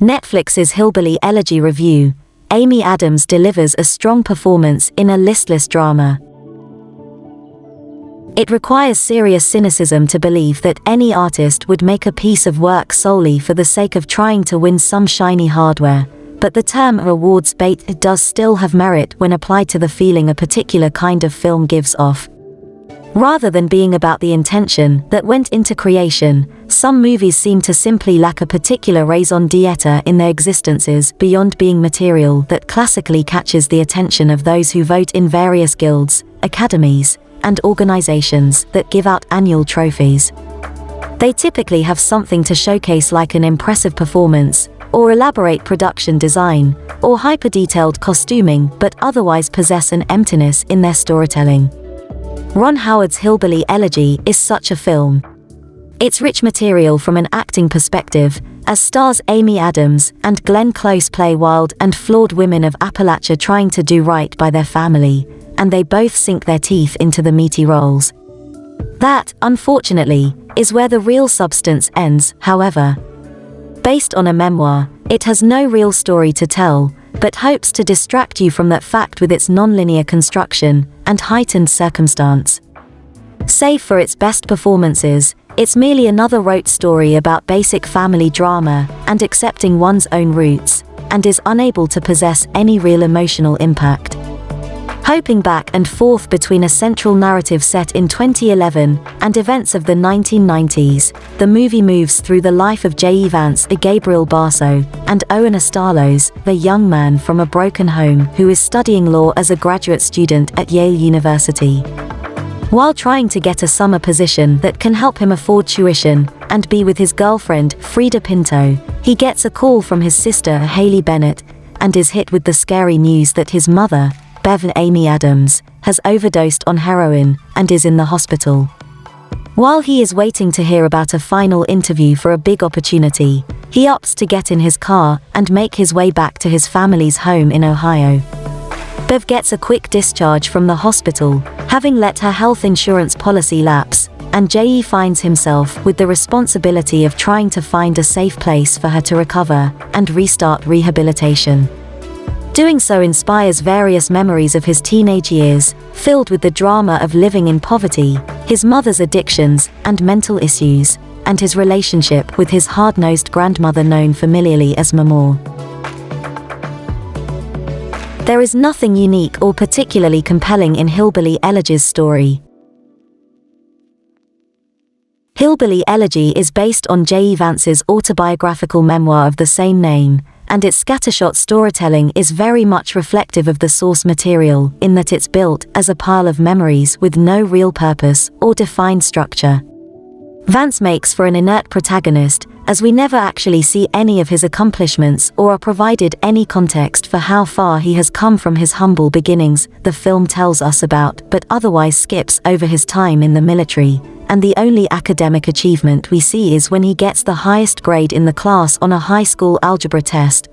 Netflix's Hillbilly Elegy review, Amy Adams delivers a strong performance in a listless drama. It requires serious cynicism to believe that any artist would make a piece of work solely for the sake of trying to win some shiny hardware, but the term rewards bait does still have merit when applied to the feeling a particular kind of film gives off. Rather than being about the intention that went into creation, some movies seem to simply lack a particular raison d'etre in their existences beyond being material that classically catches the attention of those who vote in various guilds, academies, and organizations that give out annual trophies. They typically have something to showcase, like an impressive performance, or elaborate production design, or hyper-detailed costuming, but otherwise possess an emptiness in their storytelling. Ron Howard's Hillbilly Elegy is such a film. It's rich material from an acting perspective, as stars Amy Adams and Glenn Close play wild and flawed women of Appalachia trying to do right by their family, and they both sink their teeth into the meaty roles. That, unfortunately, is where the real substance ends, however. Based on a memoir, it has no real story to tell, but hopes to distract you from that fact with its non-linear construction and heightened circumstance. Save for its best performances, it's merely another rote story about basic family drama and accepting one's own roots, and is unable to possess any real emotional impact. Hopping back and forth between a central narrative set in 2011 and events of the 1990s, the movie moves through the life of J.E. Vance, Gabriel Barso, and Owen Astalos, the young man from a broken home who is studying law as a graduate student at Yale University. While trying to get a summer position that can help him afford tuition and be with his girlfriend, Frida Pinto, he gets a call from his sister, Haley Bennett, and is hit with the scary news that his mother, Bev Amy Adams, has overdosed on heroin and is in the hospital. While he is waiting to hear about a final interview for a big opportunity, he opts to get in his car and make his way back to his family's home in Ohio. Bev gets a quick discharge from the hospital, having let her health insurance policy lapse, and J.E. finds himself with the responsibility of trying to find a safe place for her to recover and restart rehabilitation. Doing so inspires various memories of his teenage years, filled with the drama of living in poverty, his mother's addictions and mental issues, and his relationship with his hard-nosed grandmother known familiarly as Mamor. There is nothing unique or particularly compelling in Hillbilly Elegy's story. Hillbilly Elegy is based on J.E. Vance's autobiographical memoir of the same name, and its scattershot storytelling is very much reflective of the source material in that it's built as a pile of memories with no real purpose or defined structure. Vance makes for an inert protagonist, as we never actually see any of his accomplishments or are provided any context for how far he has come from his humble beginnings the film tells us about, but otherwise skips over his time in the military, and the only academic achievement we see is when he gets the highest grade in the class on a high school algebra test.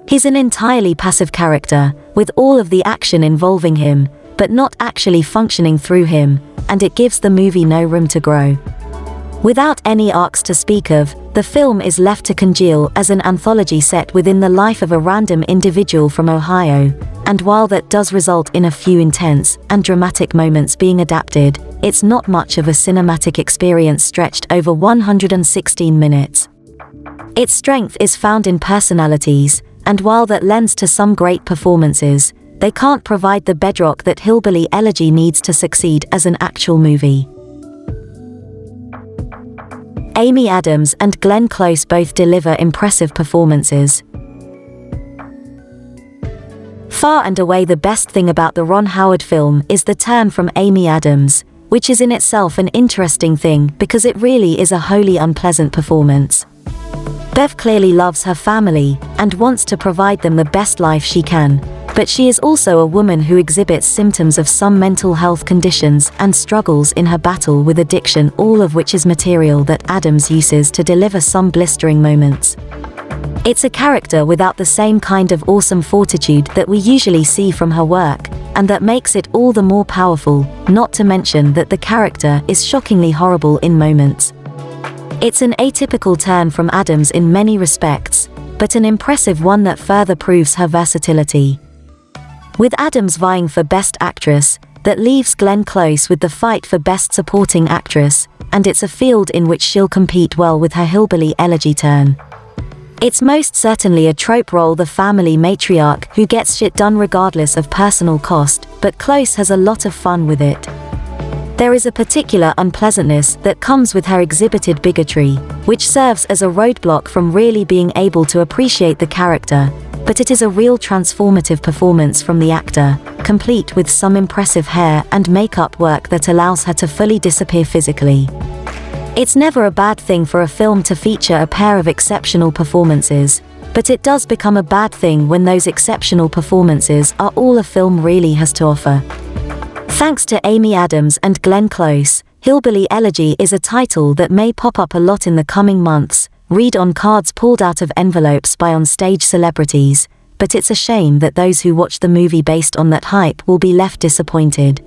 He's an entirely passive character, with all of the action involving him, but not actually functioning through him, and it gives the movie no room to grow. Without any arcs to speak of, the film is left to congeal as an anthology set within the life of a random individual from Ohio, and while that does result in a few intense and dramatic moments being adapted, it's not much of a cinematic experience stretched over 116 minutes. Its strength is found in personalities, and while that lends to some great performances, they can't provide the bedrock that Hillbilly Elegy needs to succeed as an actual movie. Amy Adams and Glenn Close both deliver impressive performances. Far and away the best thing about the Ron Howard film is the turn from Amy Adams, which is in itself an interesting thing because it really is a wholly unpleasant performance. Bev clearly loves her family and wants to provide them the best life she can, but she is also a woman who exhibits symptoms of some mental health conditions and struggles in her battle with addiction, all of which is material that Adams uses to deliver some blistering moments. It's a character without the same kind of awesome fortitude that we usually see from her work, and that makes it all the more powerful, not to mention that the character is shockingly horrible in moments. It's an atypical turn from Adams in many respects, but an impressive one that further proves her versatility. With Adams vying for Best Actress, that leaves Glenn Close with the fight for Best Supporting Actress, and it's a field in which she'll compete well with her Hillbilly Elegy turn. It's most certainly a trope role, the family matriarch who gets shit done regardless of personal cost, but Close has a lot of fun with it. There is a particular unpleasantness that comes with her exhibited bigotry, which serves as a roadblock from really being able to appreciate the character, but it is a real transformative performance from the actor, complete with some impressive hair and makeup work that allows her to fully disappear physically. It's never a bad thing for a film to feature a pair of exceptional performances, but it does become a bad thing when those exceptional performances are all a film really has to offer. Thanks to Amy Adams and Glenn Close, Hillbilly Elegy is a title that may pop up a lot in the coming months, read on cards pulled out of envelopes by on-stage celebrities, but it's a shame that those who watch the movie based on that hype will be left disappointed.